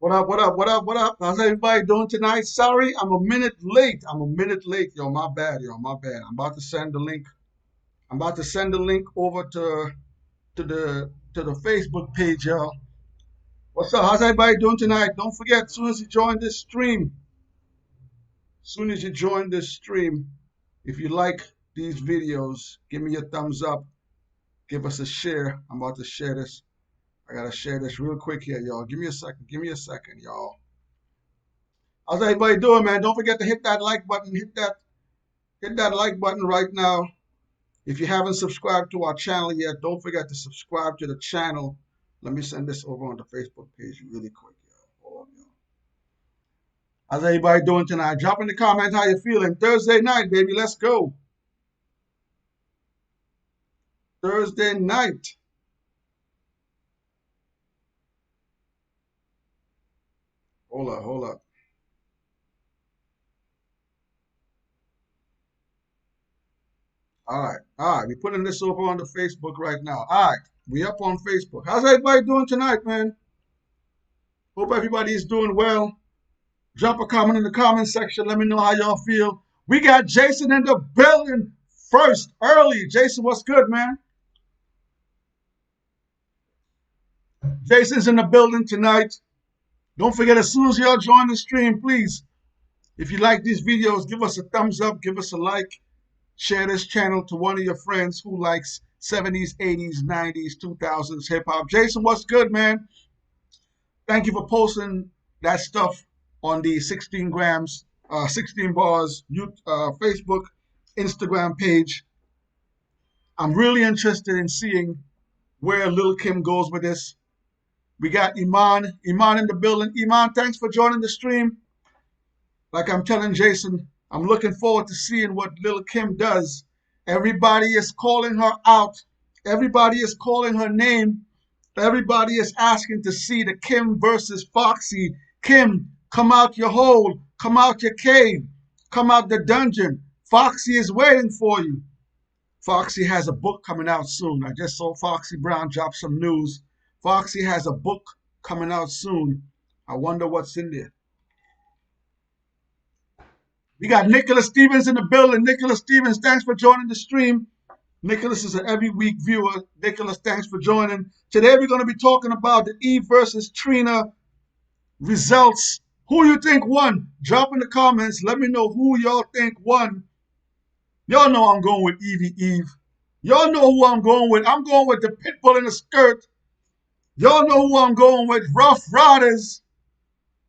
What up, what up, what up, what up? How's everybody doing tonight? Sorry, I'm a minute late. I'm a minute late. Yo, my bad, yo, my bad. I'm about to send the link. I'm about to send the link over to the Facebook page, y'all. What's up? How's everybody doing tonight? Don't forget, as soon as you join this stream, if you like these videos, give me a thumbs up. Give us a share. I'm about to share this. I gotta share this real quick here, y'all. Give me a second. Give me a second, y'all. How's everybody doing, man? Don't forget to hit that like button. Hit that like button right now. If you haven't subscribed to our channel yet, don't forget to subscribe to the channel. Let me send this over on the Facebook page really quick, y'all. Hold on, y'all. How's everybody doing tonight? Drop in the comments how you feeling. Thursday night, baby. Let's go. Thursday night. Hold up, hold up. All right. We're putting this over on the Facebook right now. All right, we up on Facebook. How's everybody doing tonight, man? Hope everybody is doing well. Drop a comment in the comment section. Let me know how y'all feel. We got Jason in the building first, early. Jason, what's good, man? Jason's in the building tonight. Don't forget, as soon as y'all join the stream, please, if you like these videos, give us a thumbs up, give us a like. Share this channel to one of your friends who likes 70s, 80s, 90s, 2000s hip hop. Jason, what's good, man? Thank you for posting that stuff on the 16 grams, 16 bars Facebook, Instagram page. I'm really interested in seeing where Lil Kim goes with this. We got Iman in the building. Iman, thanks for joining the stream. Like I'm telling Jason, I'm looking forward to seeing what Lil Kim does. Everybody is calling her out. Everybody is calling her name. Everybody is asking to see the Kim versus Foxy. Kim, come out your hole. Come out your cave. Come out the dungeon. Foxy is waiting for you. Foxy has a book coming out soon. I just saw Foxy Brown drop some news. Foxy has a book coming out soon. I wonder what's in there. We got Nicholas Stevens in the building. Nicholas Stevens, thanks for joining the stream. Nicholas is an every week viewer. Nicholas, thanks for joining. Today we're going to be talking about the Eve versus Trina results. Who you think won? Drop in the comments. Let me know who y'all think won. Y'all know I'm going with Evie Eve. Y'all know who I'm going with. I'm going with the Pitbull in the skirt. Y'all know who I'm going with. Rough Riders.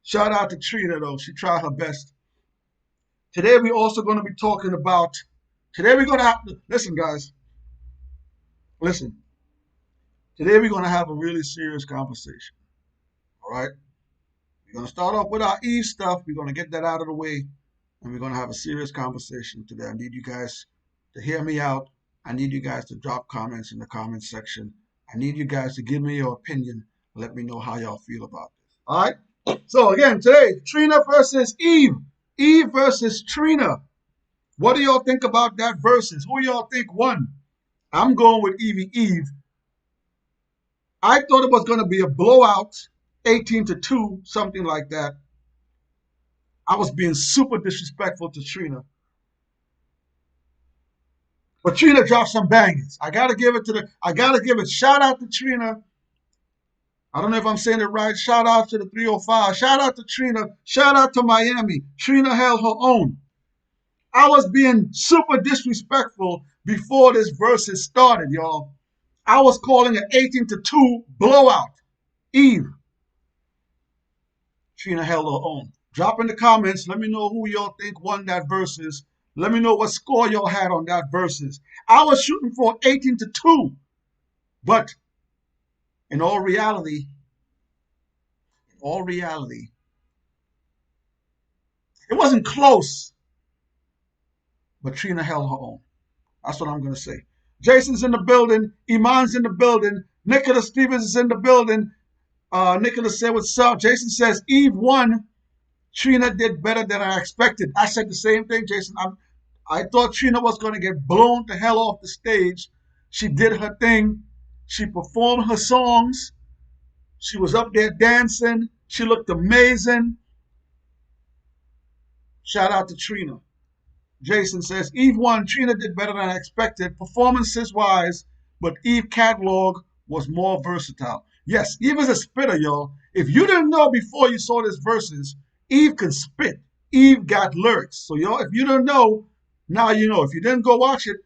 Shout out to Trina, though. She tried her best. Today we're also going to be talking about, today we're going to have, listen guys, listen. Today we're going to have a really serious conversation, all right? We're going to start off with our Eve stuff. We're going to get that out of the way, and we're going to have a serious conversation today. I need you guys to hear me out. I need you guys to drop comments in the comment section. I need you guys to give me your opinion. Let me know how y'all feel about this, all right? So again, today, Trina versus Eve. Eve versus Trina. What do y'all think about that versus? Who y'all think won? I'm going with Evie Eve. I thought it was going to be a blowout, 18-2, something like that. I was being super disrespectful to Trina. But Trina dropped some bangers. I gotta give it shout out to Trina. I don't know if I'm saying it right. Shout out to the 305. Shout out to Trina. Shout out to Miami. Trina held her own. I was being super disrespectful before this versus started, y'all. I was calling an 18-2 blowout. Eve. Trina held her own. Drop in the comments. Let me know who y'all think won that versus. Let me know what score y'all had on that versus. I was shooting for 18-2, but in all reality, it wasn't close, but Trina held her own. That's what I'm going to say. Jason's in the building. Iman's in the building. Nicholas Stevens is in the building. Nicholas said, what's up? Jason says, Eve won. Trina did better than I expected. I said the same thing, Jason. I thought Trina was going to get blown the hell off the stage. She did her thing. She performed her songs. She was up there dancing. She looked amazing. Shout out to Trina. Jason says, Eve won. Trina did better than I expected, performances wise, but Eve catalog was more versatile. Yes, Eve is a spitter, y'all. If you didn't know before you saw this verses, Eve can spit. Eve got lyrics. So, y'all, if you don't know, now you know. If you didn't go watch it,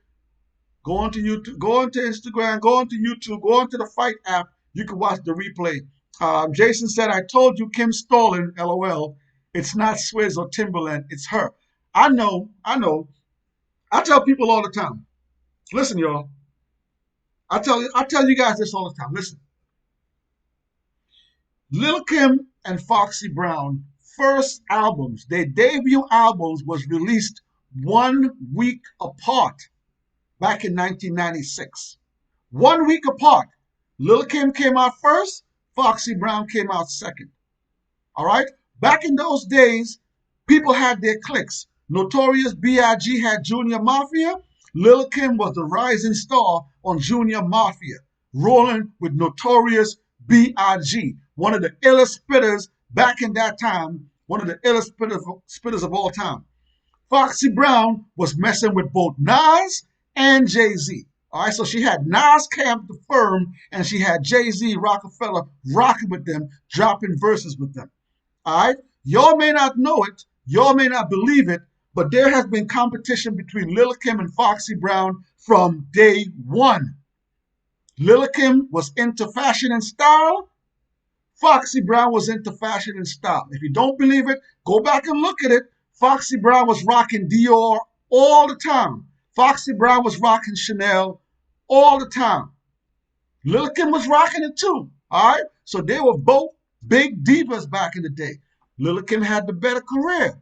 go onto YouTube, go onto Instagram, go onto YouTube, go onto the Fight app. You can watch the replay. Jason said, I told you Kim Stalin, LOL. It's not Swizz or Timberland, it's her. I know, I know. I tell people all the time. Listen, y'all. I tell you guys this all the time. Listen. Lil Kim and Foxy Brown first albums, their debut albums was released 1 week apart back in 1996. 1 week apart. Lil Kim came out first, Foxy Brown came out second. All right? Back in those days, people had their cliques. Notorious B.I.G. had Junior Mafia. Lil Kim was the rising star on Junior Mafia, rolling with Notorious B.I.G., one of the illest spitters back in that time, one of the illest spitters of all time. Foxy Brown was messing with both Nas and Jay-Z. All right, so she had Nas Camp the Firm, and she had Jay-Z Rockefeller rocking with them, dropping verses with them. All right, y'all may not know it, y'all may not believe it, but there has been competition between Lil Kim and Foxy Brown from day one. Lil Kim was into fashion and style. Foxy Brown was into fashion and style. If you don't believe it, go back and look at it. Foxy Brown was rocking Dior all the time. Foxy Brown was rocking Chanel all the time. Lil Kim was rocking it too. All right? So they were both big divas back in the day. Lil Kim had the better career.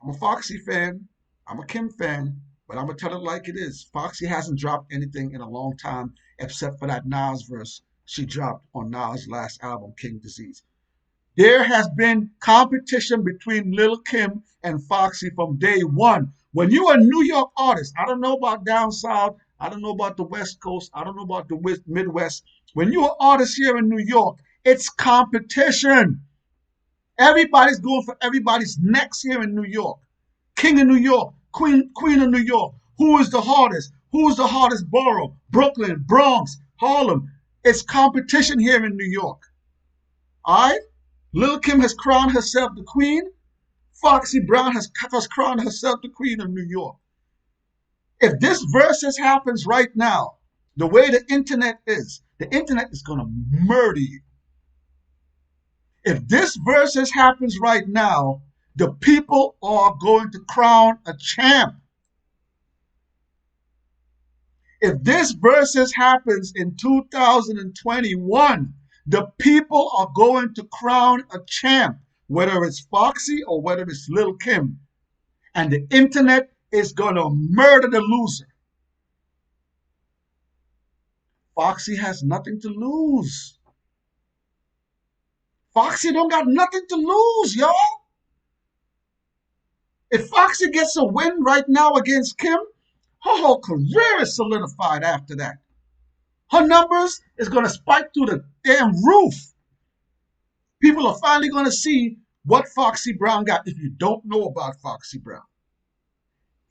I'm a Foxy fan. I'm a Kim fan. But I'm going to tell it like it is. Foxy hasn't dropped anything in a long time except for that Nas verse she dropped on Nas' last album, King Disease. There has been competition between Lil Kim and Foxy from day one. When you're a New York artist, I don't know about down south, I don't know about the West Coast, I don't know about the Midwest. When you're an artist here in New York, it's competition. Everybody's going for everybody's necks here in New York. King of New York, Queen of New York. Who is the hardest? Who is the hardest borough? Brooklyn, Bronx, Harlem. It's competition here in New York. All right? Lil Kim has crowned herself the queen. Foxy Brown has crowned herself the queen of New York. If this versus happens right now, the way the internet is going to murder you. If this versus happens right now, the people are going to crown a champ. If this versus happens in 2021, the people are going to crown a champ, whether it's Foxy or whether it's Lil Kim. And the internet is going to murder the loser. Foxy has nothing to lose. Foxy don't got nothing to lose, y'all. If Foxy gets a win right now against Kim, her whole career is solidified after that. Her numbers is going to spike through the damn roof. People are finally going to see what Foxy Brown got if you don't know about Foxy Brown.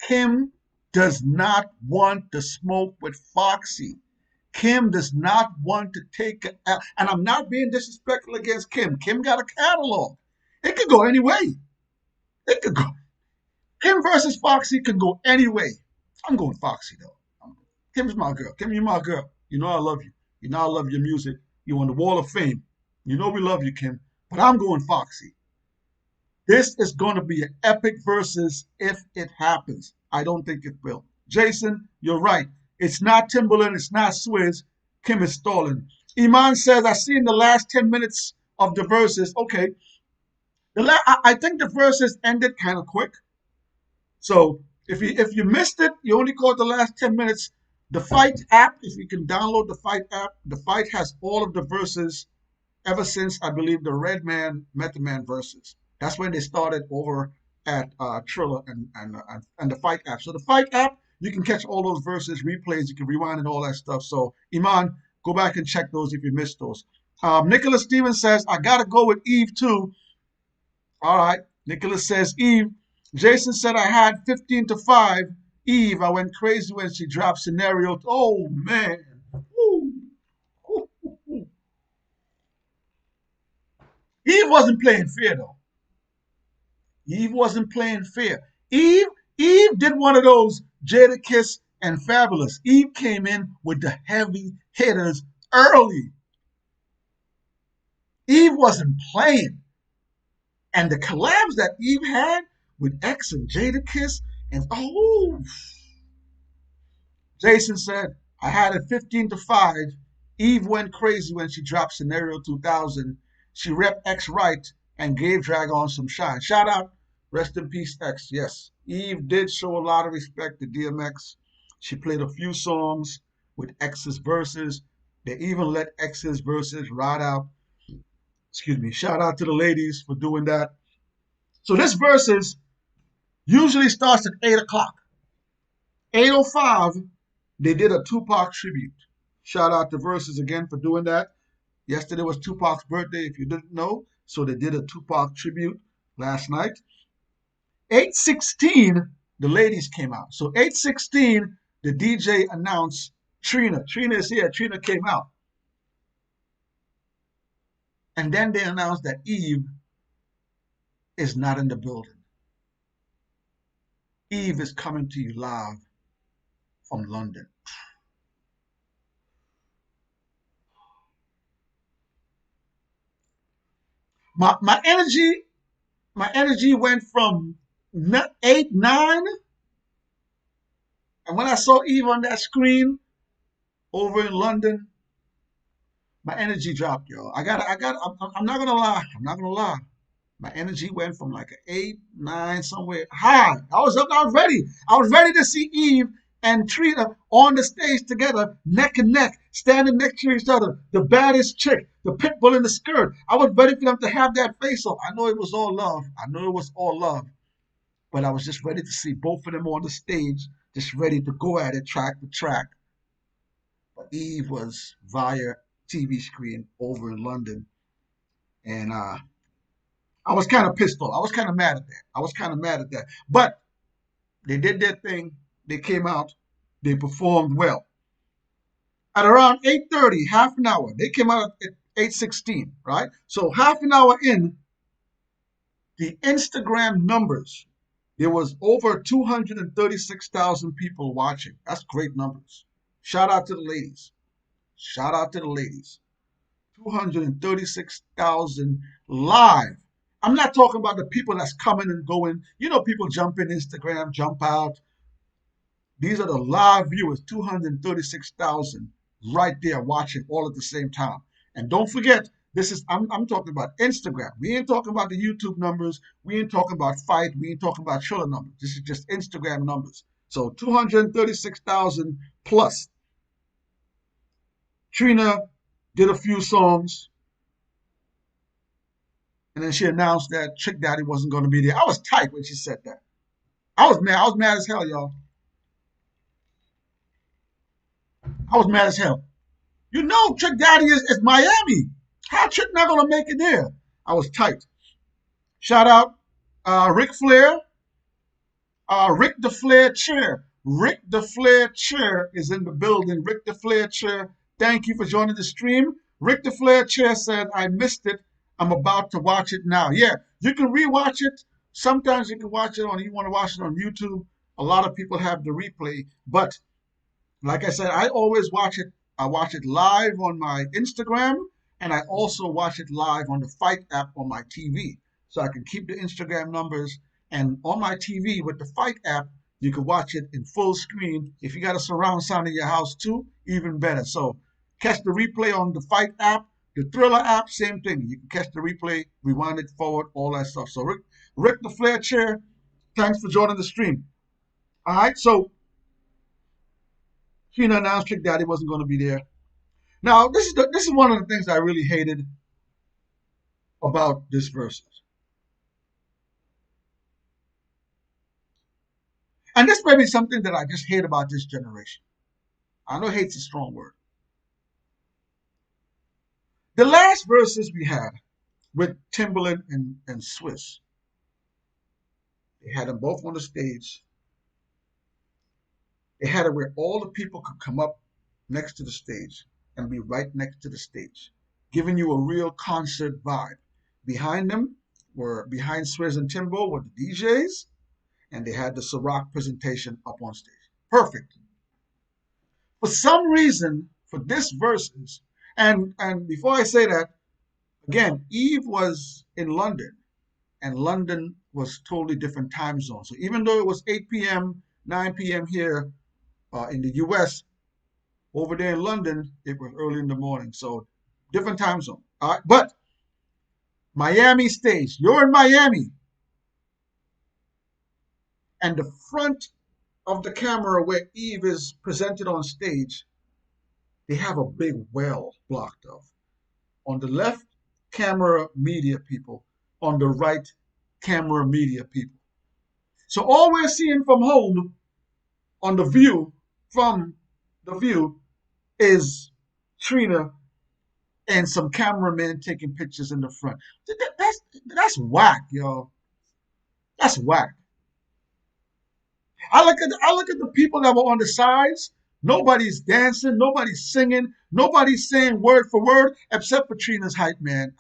Kim does not want to smoke with Foxy. Kim does not want to take it out. And I'm not being disrespectful against Kim. Kim got a catalog. It could go any way. It could go. Kim versus Foxy could go any way. I'm going Foxy, though. Kim's my girl. Kim, you're my girl. You know I love you. You know I love your music. You're on the Wall of Fame. You know we love you, Kim. But I'm going Foxy. This is going to be an epic versus if it happens. I don't think it will. Jason, you're right. It's not Timberland. It's not Swizz. Kim is stalling. Iman says, I see in the last 10 minutes of the verses. Okay. I think the verses ended kind of quick. So if you missed it, you only caught the last 10 minutes. The Fight app, if you can download the Fight app, the Fight has all of the verses ever since, I believe, the Redman, Method Man verses. That's when they started over at Triller and the Fight app. So the Fight app, you can catch all those verses, replays, you can rewind and all that stuff. So Iman, Go back and check those if you missed those. Nicholas Stevens says, I got to go with Eve too. All right. Nicholas says, Eve. Jason said, I had 15 to 5. Eve, I went crazy when she dropped scenario. Oh, man. Woo. Eve wasn't playing fair, though. Eve wasn't playing fair. Eve did one of those Jada Kiss and Fabulous. Eve came in with the heavy hitters early. Eve wasn't playing. And the collabs that Eve had with X and Jada Kiss, and oh, Jason said, I had it 15 to 5. Eve went crazy when she dropped Scenario 2000. She rep X right and gave Dragon some shine. Shout out, rest in peace, X. Yes, Eve did show a lot of respect to DMX. She played a few songs with X's verses. They even let X's verses ride out. Excuse me. Shout out to the ladies for doing that. So this verses usually starts at 8 o'clock. 8:05, they did a Tupac tribute. Shout out to Versus again for doing that. Yesterday was Tupac's birthday, if you didn't know. So they did a Tupac tribute last night. 8:16, the ladies came out. So 8:16, the DJ announced Trina. Trina is here. Trina came out. And then they announced that Eve is not in the building. Eve is coming to you live from London. My energy went from 8, 9, and when I saw Eve on that screen over in London, my energy dropped, yo. I'm not gonna lie. I'm not gonna lie. My energy went from like an 8, 9, somewhere high. I was up. I was ready. I was ready to see Eve and Trina on the stage together, neck and neck, standing next to each other. The baddest chick, the pit bull in the skirt. I was ready for them to have that face off. I know it was all love. I know it was all love. But I was just ready to see both of them on the stage, just ready to go at it track to track. But Eve was via TV screen over in London, and I was kind of pissed off. I was kind of mad at that. I was kind of mad at that. But they did their thing. They came out. They performed well. At around 8:30, half an hour, they came out at 8:16, right? So half an hour in, the Instagram numbers, there was over 236,000 people watching. That's great numbers. Shout out to the ladies. Shout out to the ladies. 236,000 live. I'm not talking about the people that's coming and going. You know, people jump in Instagram, jump out. These are the live viewers, 236,000 right there watching all at the same time. And don't forget, I'm talking about Instagram. We ain't talking about the YouTube numbers. We ain't talking about Fight. We ain't talking about Triller numbers. This is just Instagram numbers. So 236,000 plus. Trina did a few songs, and then she announced that Trick Daddy wasn't going to be there. I was tight when she said that. I was mad. I was mad as hell, y'all. I was mad as hell. You know, Trick Daddy is Miami. How Trick not going to make it there? I was tight. Shout out Ric Flair, Rick the Flair Chair. Rick the Flair Chair is in the building. Rick the Flair Chair, thank you for joining the stream. Rick the Flair Chair said, I missed it. I'm about to watch it now. Yeah, you can rewatch it. Sometimes you can watch it on, you want to watch it on YouTube. A lot of people have the replay. But like I said, I always watch it. I watch it live on my Instagram, and I also watch it live on the Fight app on my TV. So I can keep the Instagram numbers. And on my TV with the Fight app, you can watch it in full screen. If you got a surround sound in your house too, even better. So catch the replay on the Fight app, the Thriller app, same thing. You can catch the replay, rewind it forward, all that stuff. So Rick the Flair Chair, thanks for joining the stream. All right, so Trina announced Trick Daddy wasn't going to be there. Now, this is one of the things I really hated about this verses. And this may be something that I just hate about this generation. I know hate's a strong word. The last verses we had with Timberland and Swiss, they had them both on the stage. They had it where all the people could come up next to the stage and be right next to the stage, giving you a real concert vibe. Behind Swizz and Timbo were the DJs, and they had the Ciroc presentation up on stage. Perfect. For some reason, for this verses, and before I say that, again, Eve was in London, and London was totally different time zone. So even though it was 8 p.m., 9 p.m. here in the U.S., over there in London, it was early in the morning. So different time zone. All right, but Miami stage, you're in Miami, and the front of the camera where Eve is presented on stage, they have a big well blocked off. On the left, camera media people. On the right, camera media people. So all we're seeing from home on the view, from the view, is Trina and some cameramen taking pictures in the front. That's whack, yo. That's whack. I look at the people that were on the sides. Nobody's dancing, nobody's singing, nobody's saying word for word except for Trina's hype man.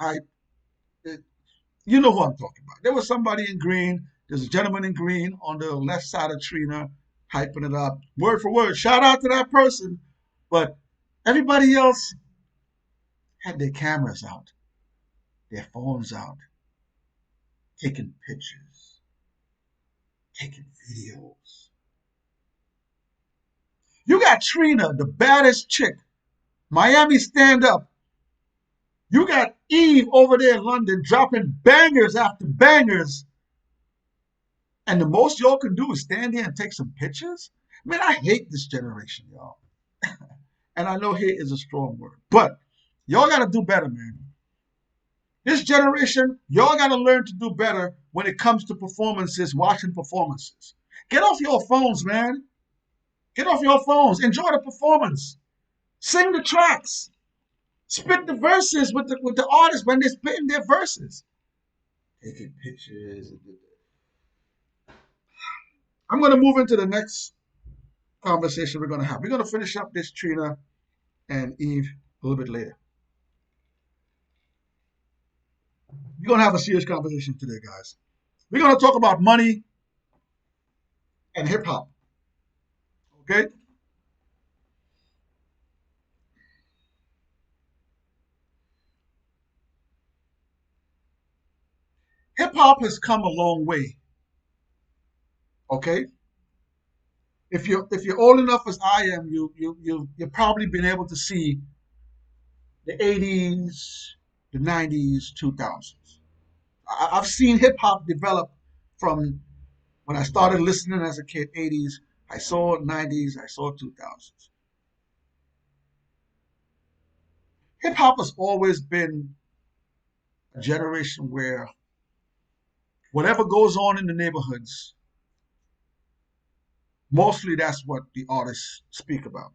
You know who I'm talking about. There was somebody in green. There's a gentleman in green on the left side of Trina, hyping it up word for word. Shout out to that person. But everybody else had their cameras out, their phones out, taking pictures, taking videos. You got Trina, the baddest chick, Miami stand up. You got Eve over there in London dropping bangers after bangers. And the most y'all can do is stand there and take some pictures? Man, I hate this generation, y'all. And I know hate is a strong word, but y'all got to do better, man. This generation, y'all got to learn to do better when it comes to performances, watching performances. Get off your phones, man. Get off your phones. Enjoy the performance. Sing the tracks. Spit the verses with the artists when they're spitting their verses. Taking pictures. I'm going to move into the next conversation we're going to have. We're going to finish up this Trina and Eve a little bit later. We're going to have a serious conversation today, guys. We're going to talk about money and hip hop. Okay? Hip hop has come a long way. Okay? If you're old enough as I am, you've probably been able to see the 80s, the 90s, 2000s. I've seen hip hop develop from when I started listening as a kid, 80s. I saw 90s, I saw 2000s. Hip hop has always been a generation where whatever goes on in the neighborhoods, mostly that's what the artists speak about.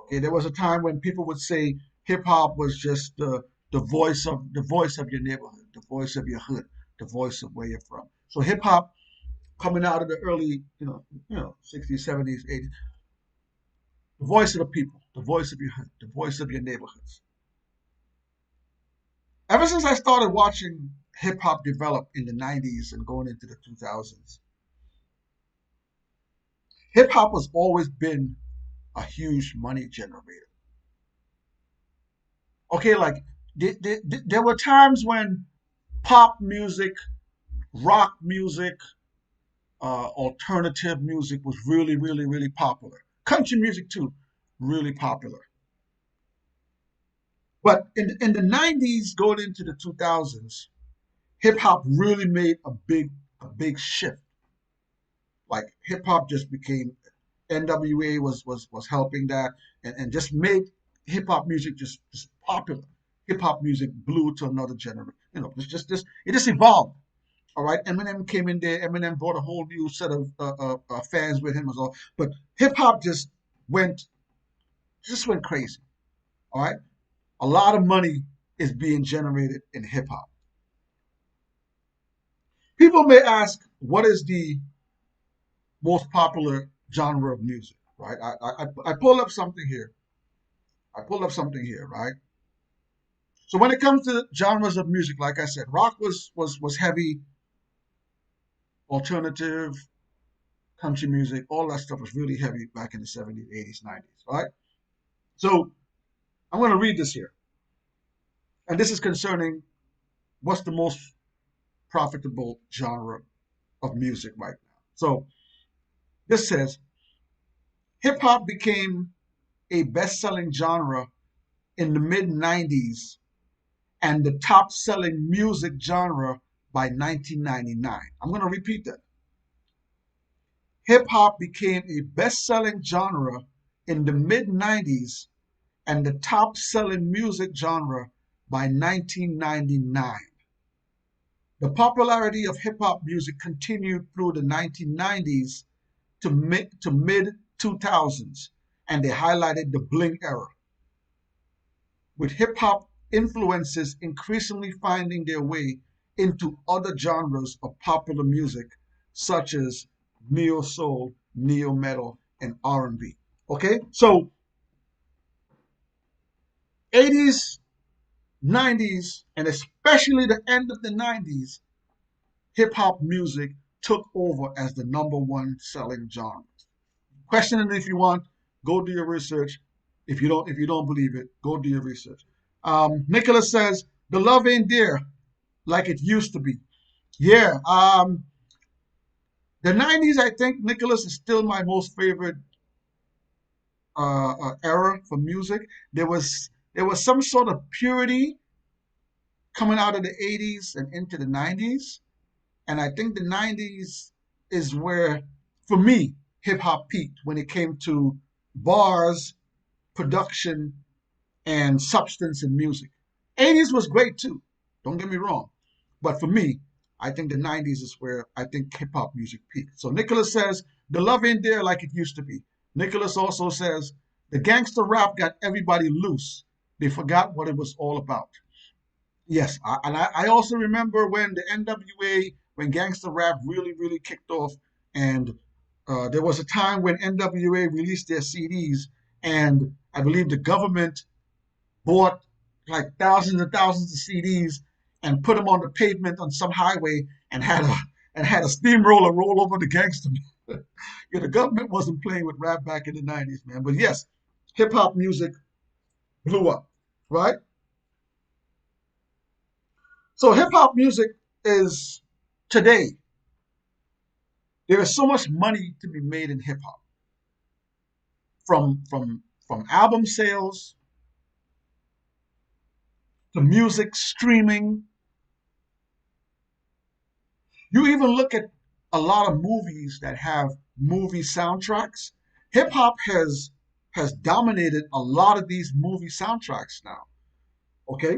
Okay, there was a time when people would say hip hop was just the voice of your neighborhood, the voice of your hood, the voice of where you're from. So hip hop coming out of the early, 60s, 70s, 80s, the voice of the people, the voice of your hood, the voice of your neighborhoods. Ever since I started watching hip hop develop in the 90s and going into the 2000s, hip hop has always been a huge money generator. Okay, like there were times when pop music, rock music, alternative music was really, really, really popular. Country music too, really popular. But in the 90s, going into the 2000s, hip hop really made a big shift. Like hip hop just became NWA was helping that and just made hip hop music just popular. Hip hop music blew to another generation. It's just this it just evolved. All right, Eminem came in there. Eminem brought a whole new set of fans with him as well. But hip hop went just went crazy. All right, a lot of money is being generated in hip hop. People may ask, what is the most popular genre of music, right? I pulled up something here. I pulled up something here, right? So when it comes to genres of music, like I said, rock was heavy, alternative, country music, all that stuff was really heavy back in the 70s, 80s, 90s, right? So I'm going to read this here. And this is concerning what's the most profitable genre of music right now. So this says hip hop became a best selling genre in the mid 90s and the top selling music genre by 1999. I'm going to repeat that. Hip hop became a best selling genre in the mid 90s and the top selling music genre by 1999. The popularity of hip hop music continued through the 1990s to mid 2000s, and they highlighted the bling era, with hip hop influences increasingly finding their way into other genres of popular music, such as neo soul, neo metal, and R&B. Okay, so 80s, 90s, and especially the end of the 90s, hip hop music took over as the number one selling genre. Question it if you want. Go do your research. If you don't believe it, go do your research. Nicholas says the love ain't there like it used to be. Yeah. The '90s, I think Nicholas is still my most favorite era for music. There was some sort of purity coming out of the '80s and into the '90s, and I think the '90s is where, for me, hip hop peaked when it came to bars, production, and substance in music. '80s was great too. Don't get me wrong, but for me, I think the '90s is where I think hip hop music peaked. So Nicholas says the love ain't there like it used to be. Nicholas also says the gangster rap got everybody loose. They forgot what it was all about. Yes, I also remember when the NWA, when gangster rap really, really kicked off, and there was a time when NWA released their CDs, and I believe the government bought like thousands and thousands of CDs and put them on the pavement on some highway and had a steamroller roll over the gangster. Yeah, the government wasn't playing with rap back in the '90s, man. But yes, hip hop music blew up, right? So hip hop music is today. There is so much money to be made in hip hop, from album sales to music streaming. You even look at a lot of movies that have movie soundtracks. Hip hop has dominated a lot of these movie soundtracks now. Okay,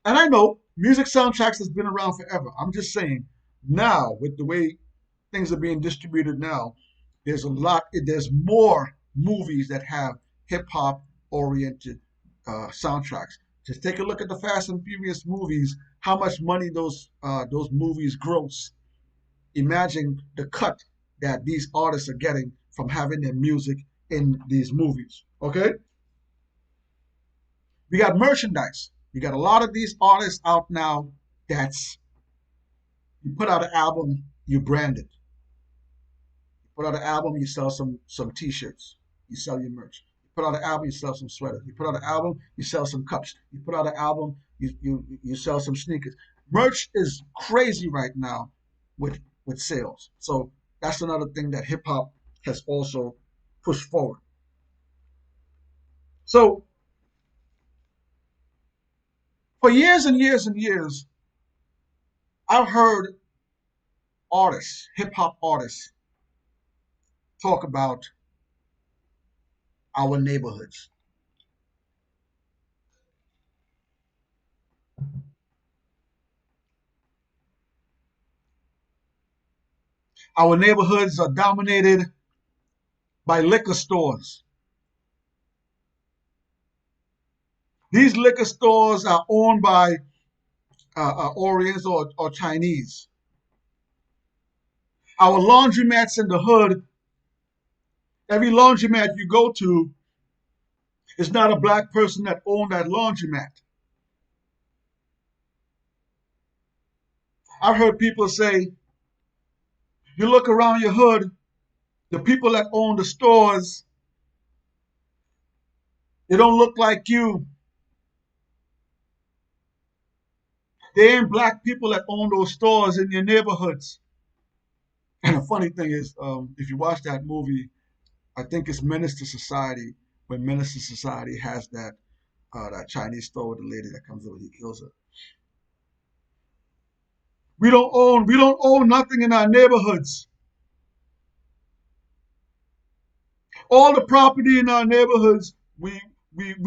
and I know music soundtracks has been around forever. I'm just saying now, with the way things are being distributed now, there's more movies that have hip hop oriented soundtracks. Just take a look at the Fast and Furious movies, how much money those movies gross. Imagine the cut that these artists are getting from having their music in these movies. Okay? We got merchandise. You got a lot of these artists out now that's you put out an album, you brand it. Put out an album, you sell some T-shirts, you sell your merch. You put out an album, you sell some sweaters. You put out an album, you sell some cups. You put out an album, you sell some sneakers. Merch is crazy right now with sales. So that's another thing that hip hop has also pushed forward. So for years and years and years, I've heard artists, hip hop artists, talk about our neighborhoods. Our neighborhoods are dominated by liquor stores. These liquor stores are owned by Orientals or Chinese. Our laundromats in the hood, every laundromat you go to, is not a black person that owned that laundromat. I've heard people say, you look around your hood, the people that own the stores, they don't look like you. They ain't black people that own those stores in your neighborhoods. And the funny thing is, if you watch that movie, I think it's Menace to Society, when Menace to Society has that Chinese store with the lady that comes over, he kills her. We don't own nothing in our neighborhoods. All the property in our neighborhoods we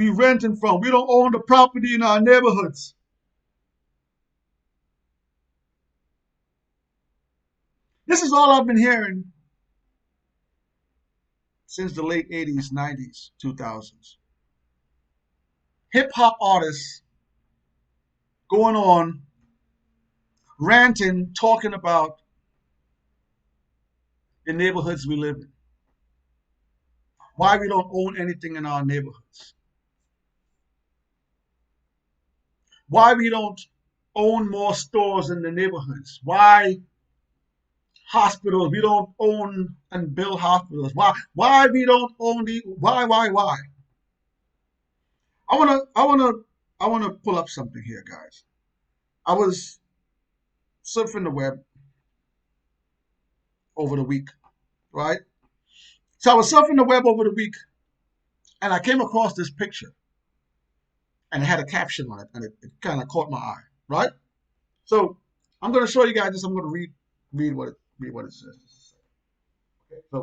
renting from. We don't own the property in our neighborhoods. This is all I've been hearing since the late 80s, 90s, 2000s. Hip hop artists going on ranting, talking about the neighborhoods we live in. Why we don't own anything in our neighborhoods. Why we don't own more stores in the neighborhoods. Why hospitals, we don't own and build hospitals. Why we don't own the why? I wanna pull up something here, guys. I was surfing the web over the week, right? So I was surfing the web over the week and I came across this picture and it had a caption on it and it kind of caught my eye, right? So I'm gonna show you guys this. I'm gonna read what it says. Okay, so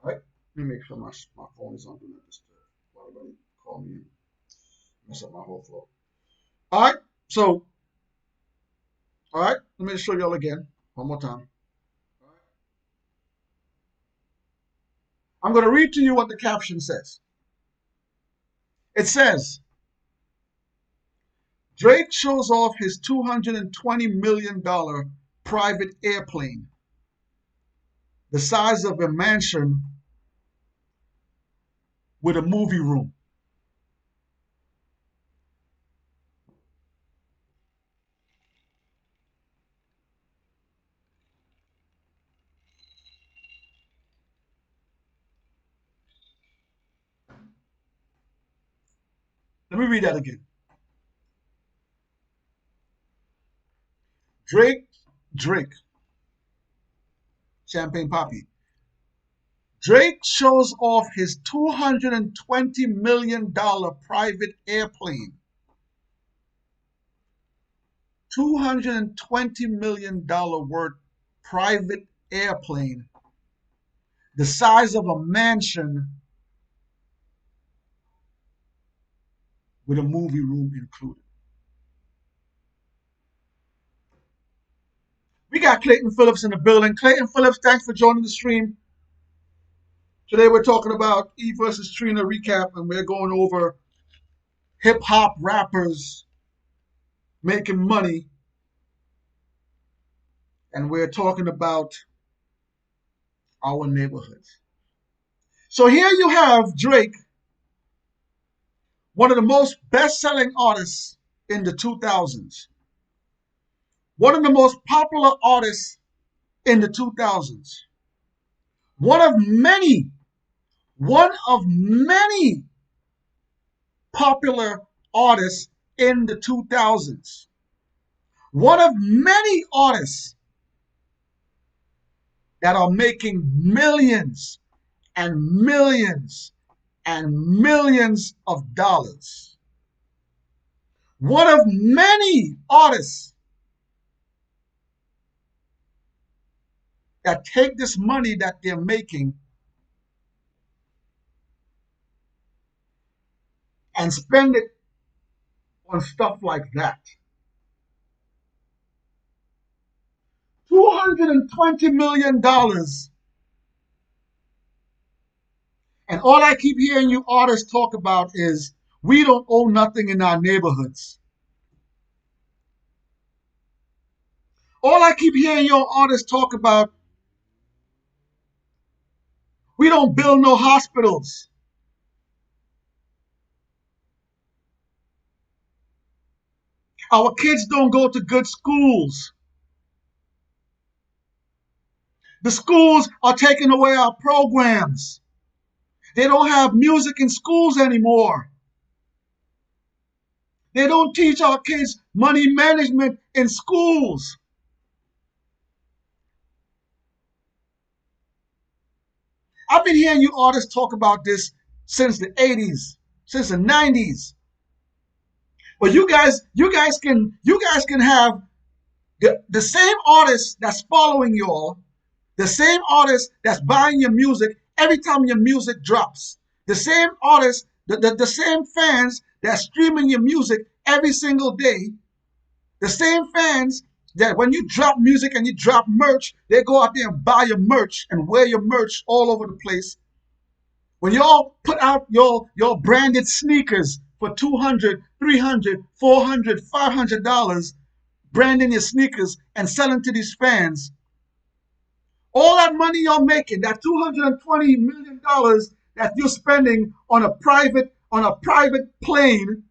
all right, let me make sure my phone is on do not disturb. Everybody call me and mess up my whole flow. All right, so all right, let me show y'all again one more time. All right. I'm gonna read to you what the caption says. It says, Drake shows off his $220 million private airplane, the size of a mansion with a movie room. Let me read that again. Drake, Champagne Poppy. Drake shows off his $220 million private airplane. $220 million worth private airplane, the size of a mansion with a movie room included. We got Clayton Phillips in the building. Clayton Phillips, thanks for joining the stream. Today we're talking about E versus Trina Recap, and we're going over hip hop rappers making money, and we're talking about our neighborhoods. So here you have Drake, one of the most best-selling artists in the 2000s, one of the most popular artists in the 2000s, one of many popular artists in the 2000s, one of many artists that are making millions and millions and millions of dollars. One of many artists that take this money that they're making and spend it on stuff like that. $220 million And all I keep hearing you artists talk about is we don't own nothing in our neighborhoods. All I keep hearing your artists talk about, we don't build no hospitals. Our kids don't go to good schools. The schools are taking away our programs. They don't have music in schools anymore. They don't teach our kids money management in schools. I've been hearing you artists talk about this since the 80s, since the 90s. But you guys can have the same artist that's following y'all, the same artist that's buying your music every time your music drops, the same artist, the same fans that's streaming your music every single day, the same fans that when you drop music and you drop merch, they go out there and buy your merch and wear your merch all over the place. When y'all put out your branded sneakers for $200, $300, $400, $500, branding your sneakers and selling to these fans, all that money you're making, that $220 million that you're spending on a private plane,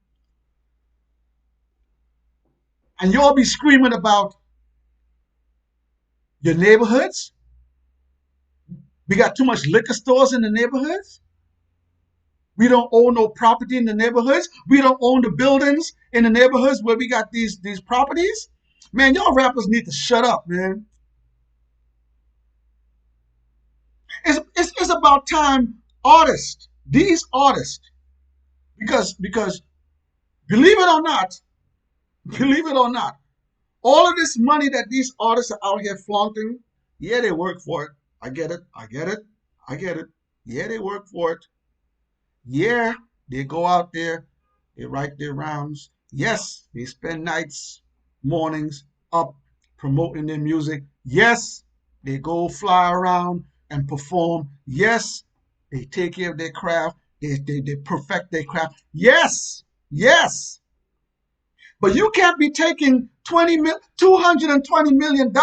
and you'll be screaming about your neighborhoods. We got too much liquor stores in the neighborhoods. We don't own no property in the neighborhoods. We don't own the buildings in the neighborhoods where we got these properties. Man, y'all rappers need to shut up, man. It's about time artists, these artists, because believe it or not, believe it or not, all of this money that these artists are out here flaunting, yeah, they work for it. I get it. I get it. I get it. Yeah, they work for it. Yeah, they go out there, they write their rounds. Yes, they spend nights, mornings up promoting their music. Yes, they go fly around and perform. Yes, they take care of their craft. They perfect their craft. Yes, yes. But you can't be taking $220 million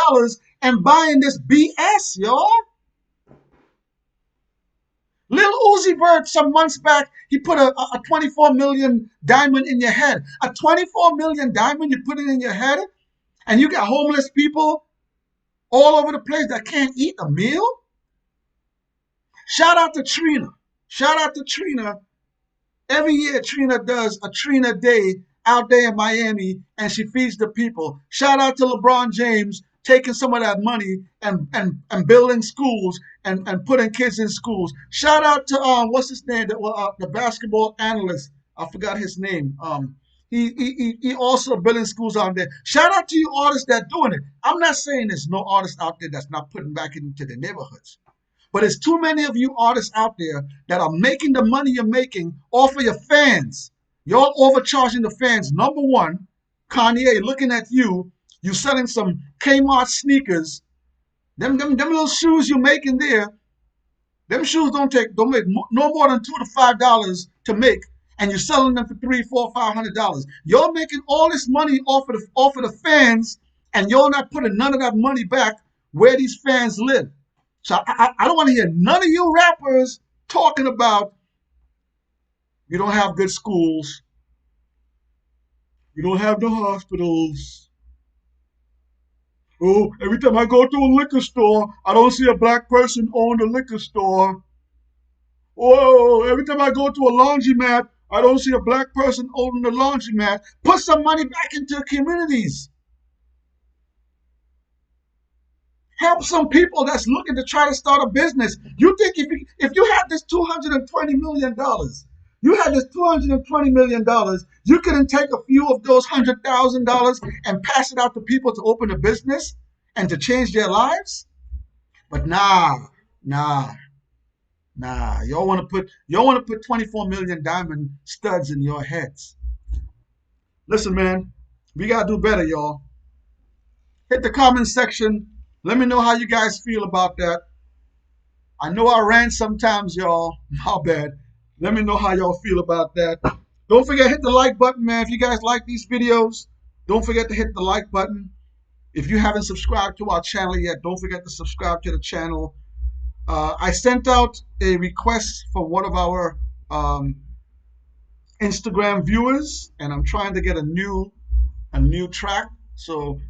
and buying this BS, y'all. Lil Uzi Vert, some months back, he put a 24 million diamond in your head. A 24 million diamond, you put it in your head, and you got homeless people all over the place that can't eat a meal? Shout out to Trina. Shout out to Trina. Every year, Trina does a Trina Day out there in Miami, and she feeds the people. Shout out to LeBron James taking some of that money and building schools and putting kids in schools. Shout out to what's his name, the basketball analyst. I forgot his name. He also building schools out there. Shout out to you artists that doing it. I'm not saying there's no artist out there that's not putting back into the neighborhoods. But there's too many of you artists out there that are making the money you're making off of your fans. You're overcharging the fans. Number one, Kanye, looking at you, you selling some Kmart sneakers. Them little shoes you're making there, them shoes don't make no more than $2 to $5 to make, and you're selling them for $300, $400, $500. You're making all this money off of the fans, and you're not putting none of that money back where these fans live. So I don't want to hear none of you rappers talking about you don't have good schools, you don't have the hospitals. Oh, every time I go to a liquor store, I don't see a black person own the liquor store. Oh, every time I go to a laundromat, I don't see a black person owning the laundromat. Put some money back into the communities. Help some people that's looking to try to start a business. You think if you had this $220 million, you had this $220 million, you couldn't take a few of those $100,000 and pass it out to people to open a business and to change their lives? But nah, nah. Y'all want to put 24 million diamond studs in your heads. Listen, man, we gotta do better, y'all. Hit the comment section. Let me know how you guys feel about that. I know I rant sometimes, y'all. My bad. Let me know how y'all feel about that. Don't forget to hit the like button, man. If you guys like these videos, don't forget to hit the like button. If you haven't subscribed to our channel yet, don't forget to subscribe to the channel. I sent out a request for one of our Instagram viewers, and I'm trying to get a new track. So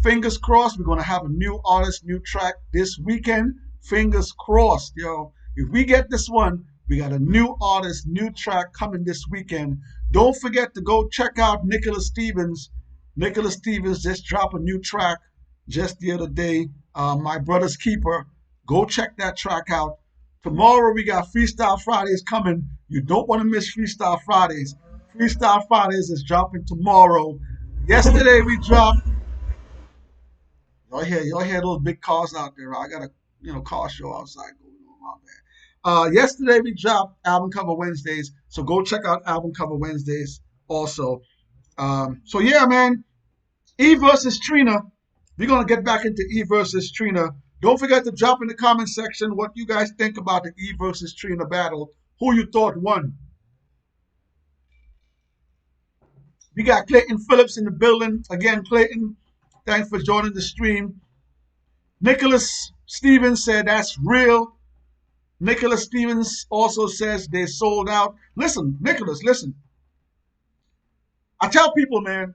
fingers crossed, we're gonna have a new artist, new track this weekend. Fingers crossed, yo. If we get this one, we got a new artist, new track coming this weekend. Don't forget to go check out Nicholas Stevens. Nicholas Stevens just dropped a new track just the other day. My Brother's Keeper. Go check that track out. Tomorrow we got Freestyle Fridays coming. You don't want to miss Freestyle Fridays. Freestyle Fridays is dropping tomorrow. Yesterday we dropped. Y'all hear those big cars out there. I got a car show outside going on. My bad. Yesterday we dropped album cover Wednesdays, so go check out album cover Wednesdays also. So yeah, man. E versus Trina. We're gonna get back into E versus Trina. Don't forget to drop in the comment section what you guys think about the E versus Trina battle. Who you thought won? We got Clayton Phillips in the building. Again, Clayton, thanks for joining the stream. Nicholas Stevens said that's real. Nicholas Stevens also says they sold out. Listen, Nicholas, listen. I tell people, man,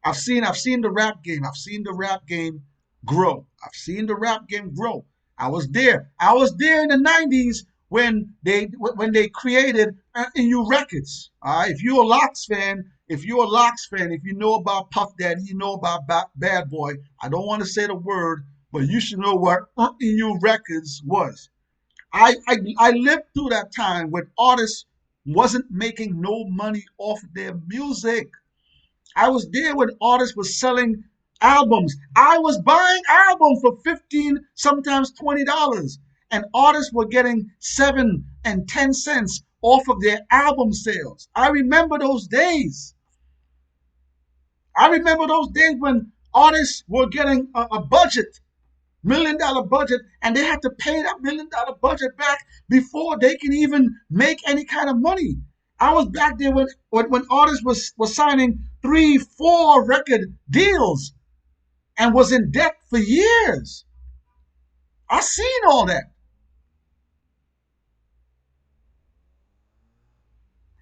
I've seen the rap game. I've seen the rap game grow. I've seen the rap game grow. I was there. I was there in the '90s when they created NU Records. If you're a Locks fan, if you know about Puff Daddy, you know about Bad Boy. I don't want to say the word, but you should know what NU Records was. I lived through that time when artists wasn't making no money off their music. I was there when artists were selling albums. I was buying albums for 15, sometimes $20. And artists were getting 7 and 10 cents off of their album sales. I remember those days. I remember those days when artists were getting a budget, $1 million budget, and they had to pay that $1 million budget back before they can even make any kind of money. I was back there when artists was signing 3, 4 record deals and was in debt for years. I seen all that.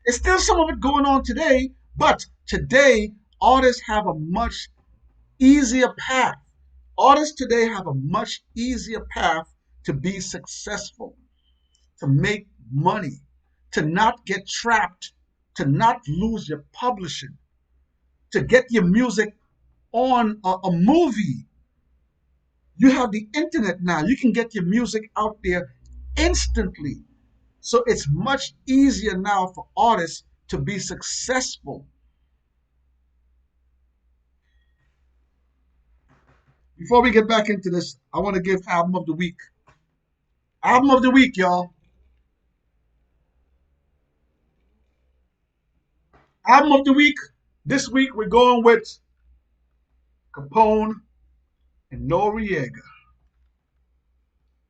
There's still some of it going on today, but today artists have a much easier path. Artists today have a much easier path to be successful, to make money, to not get trapped, to not lose your publishing, to get your music on a movie. You have the internet now. You can get your music out there instantly. So it's much easier now for artists to be successful. Before we get back into this, I want to give album of the week. Album of the week, y'all. Album of the week. This week we're going with Capone and Noriega.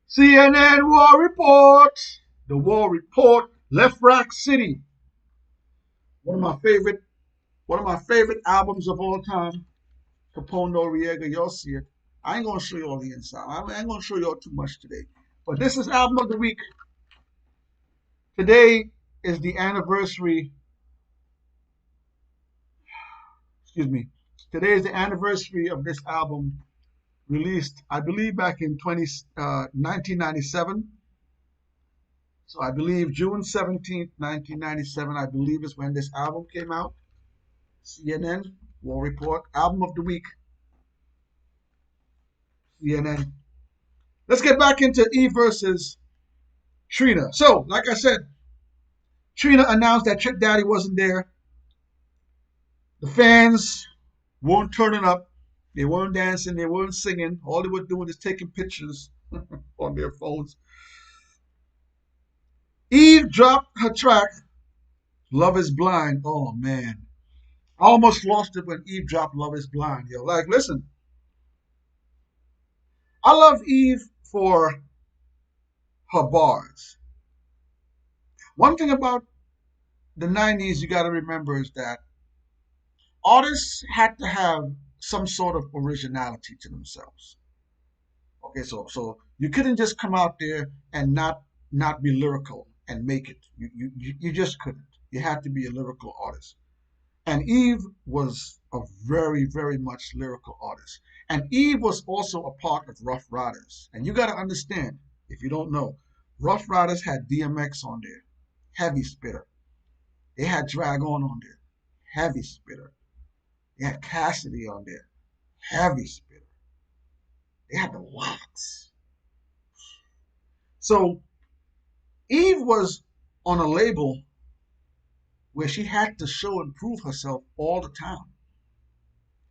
CNN War Report. The War Report. Left Rock City. One of my favorite albums of all time. Capone Noriega. Y'all see it. I ain't gonna show you all the inside. I ain't gonna show you all too much today. But this is album of the week. Today is the anniversary. Excuse me. Today is the anniversary of this album, released, I believe, back in 1997. So I believe June 17th, 1997, I believe is when this album came out. CNN, War Report, album of the week. CNN. Let's get back into E versus Trina. So, like I said, Trina announced that Trick Daddy wasn't there. The fans weren't turning up. They weren't dancing. They weren't singing. All they were doing is taking pictures on their phones. Eve dropped her track, Love is Blind. Oh, man. I almost lost it when Eve dropped Love is Blind. Yo, like, listen. I love Eve for her bars. One thing about the 90s you got to remember is that artists had to have some sort of originality to themselves. Okay, so you couldn't just come out there and not be lyrical and make it. You just couldn't. You had to be a lyrical artist. And Eve was a very much lyrical artist. And Eve was also a part of Rough Riders. And you got to understand, if you don't know, Rough Riders had DMX on there, heavy spitter. They had Dragon on there, heavy spitter. They had Cassidy on there, heavy spitter. They had the Wax. So Eve was on a label where she had to show and prove herself all the time.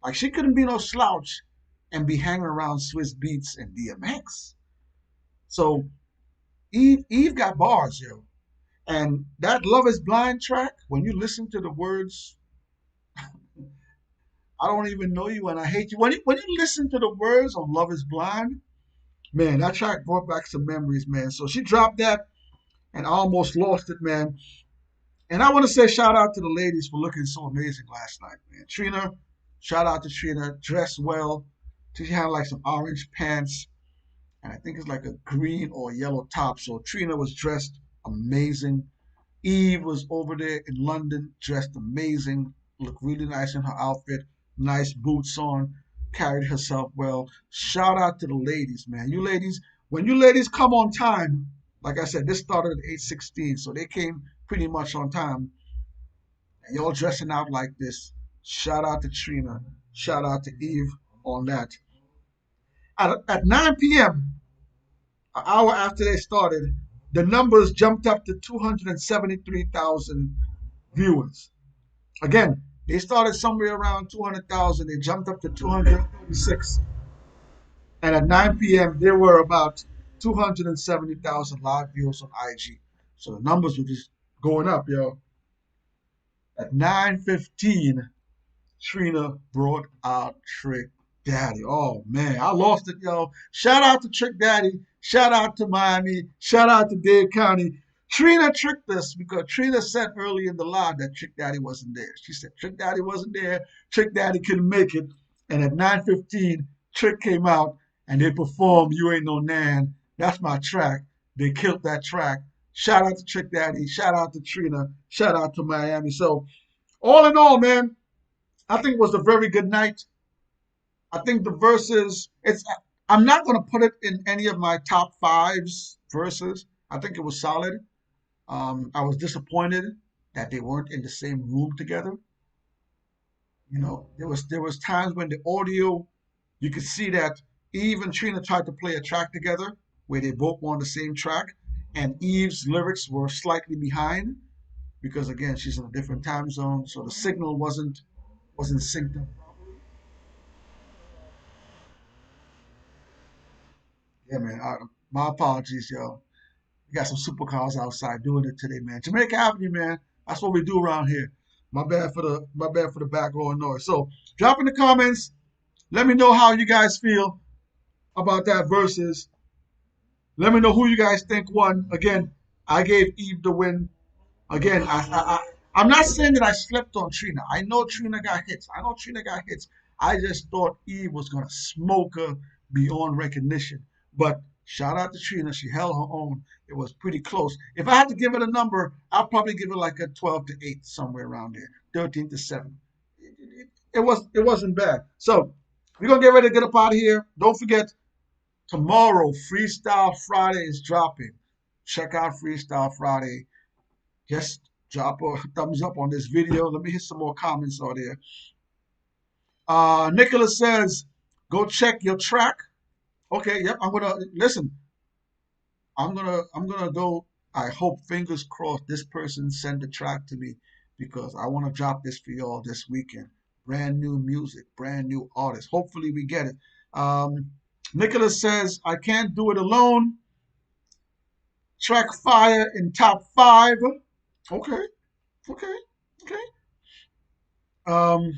Like she couldn't be no slouch and be hanging around Swiss Beats and DMX. So Eve got bars, yo. And that Love Is Blind track, when you listen to the words, I don't even know you and I hate you. When you listen to the words on Love Is Blind, man, that track brought back some memories, man. So she dropped that and I almost lost it, man. And I want to say shout out to the ladies for looking so amazing last night, man. Trina, shout out to Trina, dressed well. She had like some orange pants, and I think it's like a green or yellow top. So Trina was dressed amazing. Eve was over there in London, dressed amazing, looked really nice in her outfit, nice boots on, carried herself well. Shout out to the ladies, man. You ladies, when you ladies come on time, like I said, this started at 8:16, so they came pretty much on time. And y'all dressing out like this. Shout out to Trina. Shout out to Eve on that. At 9 p.m., an hour after they started, the numbers jumped up to 273,000 viewers. Again, they started somewhere around 200,000. They jumped up to 236. And at 9 p.m., there were about 270,000 live viewers on IG. So the numbers were just going up, yo. At 9:15, Trina brought out Trick Daddy. Oh man, I lost it, yo. Shout out to Trick Daddy. Shout out to Miami. Shout out to Dade County. Trina tricked us because Trina said early in the live that Trick Daddy wasn't there. She said Trick Daddy wasn't there. Trick Daddy couldn't make it. And at 9:15, Trick came out and they performed You Ain't No Nan. That's my track. They killed that track. Shout out to Trick Daddy. Shout out to Trina. Shout out to Miami. So all in all, man, I think it was a very good night. I think the verses, I'm not going to put it in any of my top fives verses. I think it was solid. I was disappointed that they weren't in the same room together. You know, there was times when the audio, you could see that Eve and Trina tried to play a track together where they both were on the same track, and Eve's lyrics were slightly behind because again she's in a different time zone, so the signal wasn't synced up. Yeah, man. My apologies, yo. We got some supercars outside doing it today, man. Jamaica Avenue, man. That's what we do around here. My bad for the background noise. So drop in the comments. Let me know how you guys feel about that versus. Let me know who you guys think won. Again, I gave Eve the win. Again, I'm not saying that I slept on Trina. I know Trina got hits. I know Trina got hits. I just thought Eve was gonna smoke her beyond recognition. But shout out to Trina. She held her own. It was pretty close. If I had to give it a number, I'll probably give it like a 12 to 8, somewhere around there. 13 to 7. It wasn't bad. So we're gonna get ready to get up out of here. Don't forget, tomorrow Freestyle Friday is dropping. Check out Freestyle Friday. Just drop a thumbs up on this video. Let me hit some more comments out there. Nicholas says, go check your track. Okay, yep, I'm gonna listen. I'm gonna go. I hope, fingers crossed, this person send the track to me because I want to drop this for y'all this weekend. Brand new music, brand new artist. Hopefully we get it. Nicholas says, I can't do it alone. Track fire in top 5. Okay, okay, okay. Um,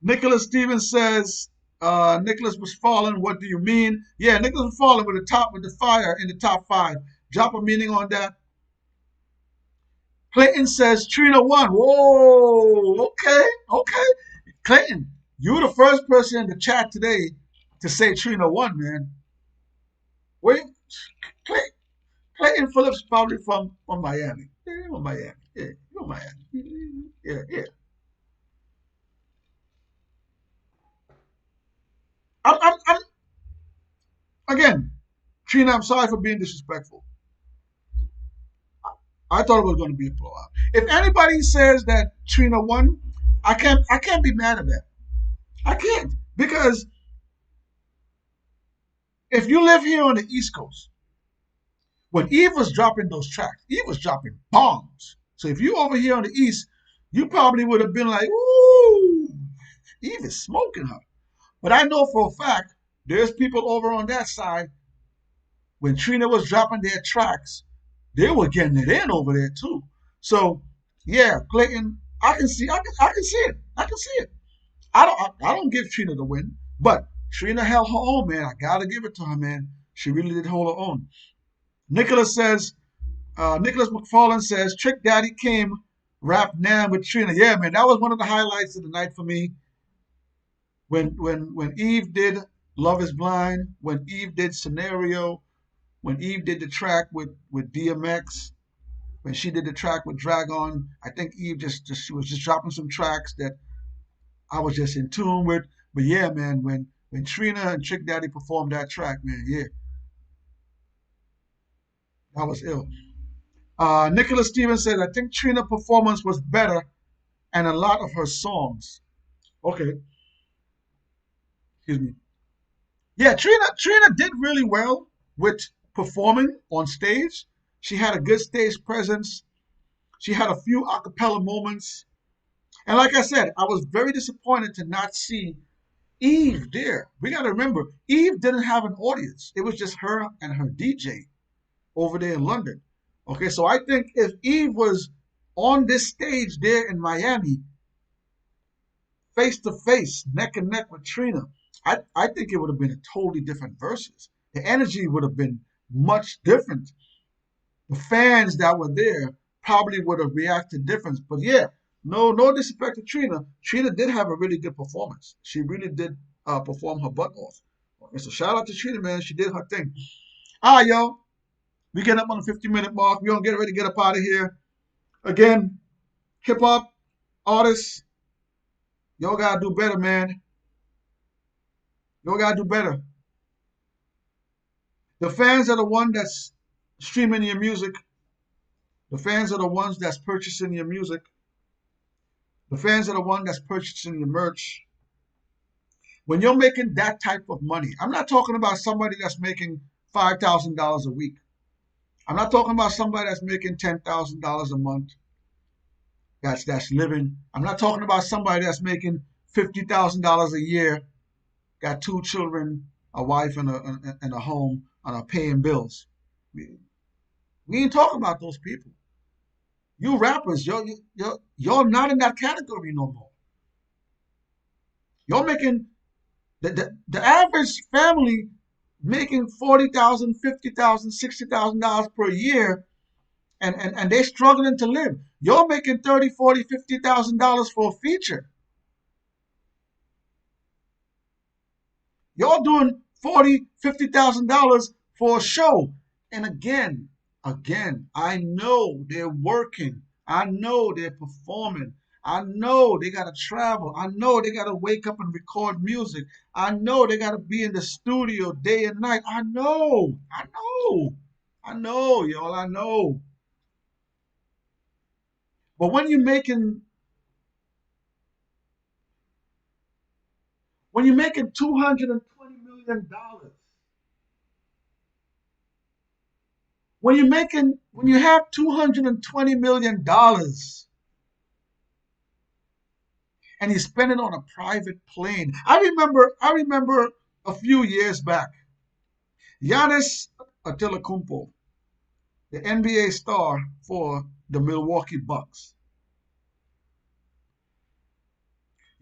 Nicholas Stevens says, Nicholas was falling. What do you mean? Yeah, Nicholas was falling with the fire in the top five. Drop a meaning on that. Clayton says Trina won. Whoa, okay, okay. Clayton, you were the first person in the chat today to say Trina won, man. Wait, Clay, Clayton Phillips probably from Miami. Yeah, from Miami. Yeah, from Miami. Yeah, yeah. I'm again, Trina. I'm sorry for being disrespectful. I thought it was going to be a blowout. If anybody says that Trina won, I can't be mad at that. I can't because if you live here on the East Coast, when Eve was dropping those tracks, Eve was dropping bombs. So if you over here on the East, you probably would have been like, "Ooh, Eve is smoking her." But I know for a fact there's people over on that side when Trina was dropping their tracks, they were getting it in over there too. So yeah, Clayton, I can see it. I can see it. I don't give Trina the win, but Trina held her own, man. I gotta give it to her, man. She really did hold her own. Nicholas says, Nicholas McFarland says, Trick Daddy came rap Nam with Trina. Yeah, man, that was one of the highlights of the night for me. When Eve did Love Is Blind, when Eve did Scenario, when Eve did the track with DMX, when she did the track with Dragon, I think Eve just she was just dropping some tracks that I was just in tune with. But yeah, man, when Trina and Trick Daddy performed that track, man, yeah, that was ill. Nicholas Stevens said, I think Trina's performance was better and a lot of her songs. Okay, excuse me. Yeah, Trina did really well with performing on stage. She had a good stage presence. She had a few a cappella moments. And like I said, I was very disappointed to not see Eve there. We got to remember, Eve didn't have an audience. It was just her and her DJ over there in London. Okay, so I think if Eve was on this stage there in Miami, face to face, neck and neck with Trina, I think it would have been a totally different versus. The energy would have been much different. The fans that were there probably would have reacted different. But yeah, no disrespect to Trina. Trina did have a really good performance. She really did perform her butt off. Okay, so shout out to Trina, man. She did her thing. All right, y'all. We get up on the 50-minute mark. We're gonna get ready to get up out of here. Again, hip hop artists, y'all gotta do better, man. Y'all gotta do better. The fans are the one that's streaming your music. The fans are the ones that's purchasing your music. The fans are the one that's purchasing your merch. When you're making that type of money, I'm not talking about somebody that's making $5,000 a week. I'm not talking about somebody that's making $10,000 a month. That's living. I'm not talking about somebody that's making $50,000 a year, got two children, a wife, and a home, and are paying bills. We ain't talking about those people. You rappers, you're not in that category no more. You're making the average family making 40,000, 50,000, $60,000 per year, and they're struggling to live. You're making 30, 40, $50,000 for a feature. You're doing 40, $50,000 for a show. And again, I know they're working. I know they're performing. I know they gotta travel. I know they gotta wake up and record music. I know they gotta be in the studio day and night. I know, y'all. I know. But when you're making $220 million, when you have $220 million and you spend it on a private plane. I remember a few years back, Giannis Antetokounmpo, the NBA star for the Milwaukee Bucks.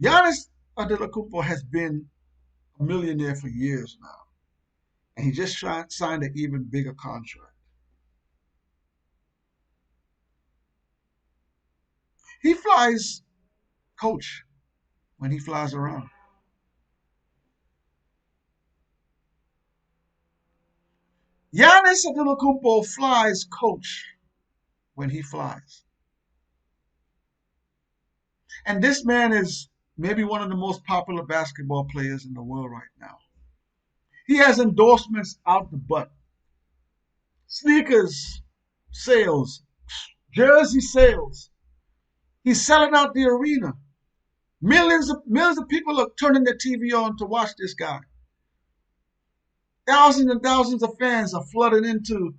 Giannis Antetokounmpo has been a millionaire for years now, and he just signed an even bigger contract. He flies coach when he flies around. Giannis Antetokounmpo flies coach when he flies. And this man is maybe one of the most popular basketball players in the world right now. He has endorsements out the butt. Sneakers sales, jersey sales. He's selling out the arena. Millions of people are turning their TV on to watch this guy. Thousands and thousands of fans are flooding into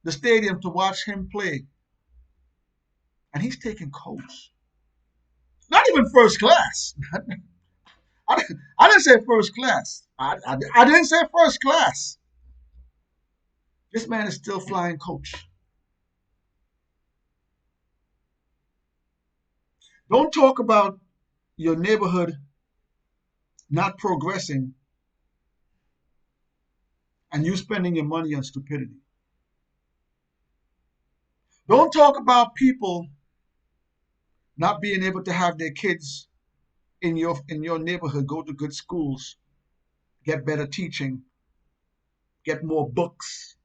the stadium to watch him play. And he's taking coach. Not even first class. I didn't say first class. I didn't say first class. This man is still flying coach. Don't talk about your neighborhood not progressing and you spending your money on stupidity. Don't talk about people not being able to have their kids in your neighborhood go to good schools, get better teaching, get more books,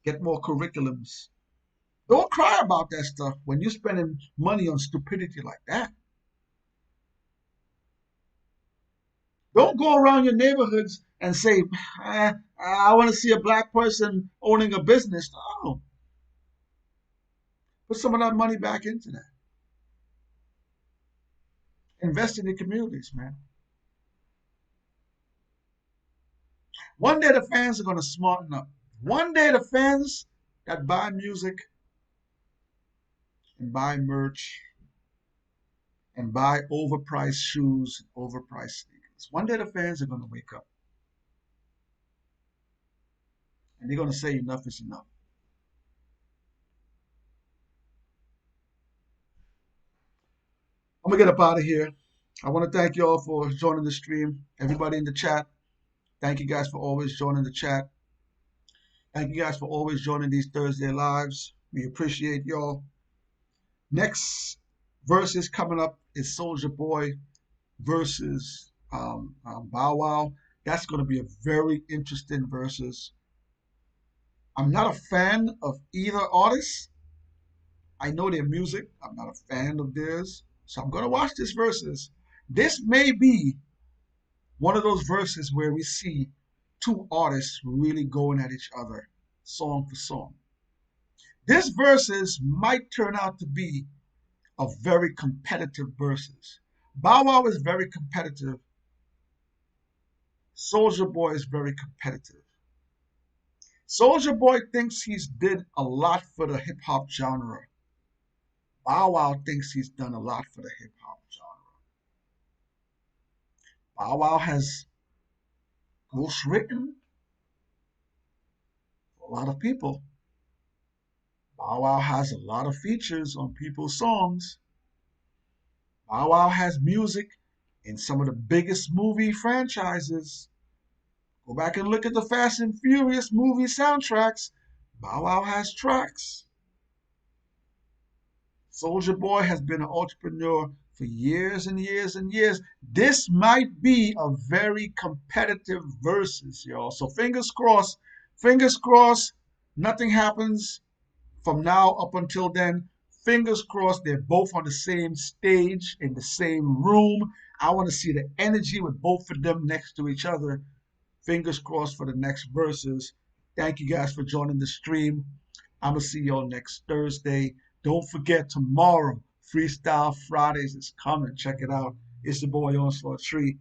get more curriculums. Don't cry about that stuff when you're spending money on stupidity like that. Don't go around your neighborhoods and say, I want to see a black person owning a business. No. Put some of that money back into that. Invest in the communities, man. One day the fans are going to smarten up. One day the fans that buy music and buy merch and buy overpriced shoes, overpriced sneakers. One day the fans are going to wake up and they're going to say enough is enough. I'm going to get up out of here. I want to thank you all for joining the stream. Everybody in the chat, thank you guys for always joining the chat. Thank you guys for always joining these Thursday lives. We appreciate y'all. Next versus coming up is Soulja Boy versus Bow Wow. That's going to be a very interesting versus. I'm not a fan of either artist. I know their music. I'm not a fan of theirs. So I'm going to watch this versus. This may be one of those verses where we see two artists really going at each other song for song. This versus might turn out to be a very competitive versus. Bow Wow is very competitive. Soulja Boy is very competitive. Soulja Boy thinks he's did a lot for the hip hop genre. Bow Wow thinks he's done a lot for the hip hop genre. Bow Wow has ghostwritten a lot of people. Bow Wow has a lot of features on people's songs. Bow Wow has music in some of the biggest movie franchises. Go back and look at the Fast and Furious movie soundtracks. Bow Wow has tracks. Soulja Boy has been an entrepreneur for years and years and years. This might be a very competitive versus, y'all. So fingers crossed, nothing happens from now up until then. Fingers crossed, they're both on the same stage, in the same room. I want to see the energy with both of them next to each other. Fingers crossed for the next verses. Thank you guys for joining the stream. I'm going to see y'all next Thursday. Don't forget, tomorrow, Freestyle Fridays is coming. Check it out. It's the boy Onslaught Tree.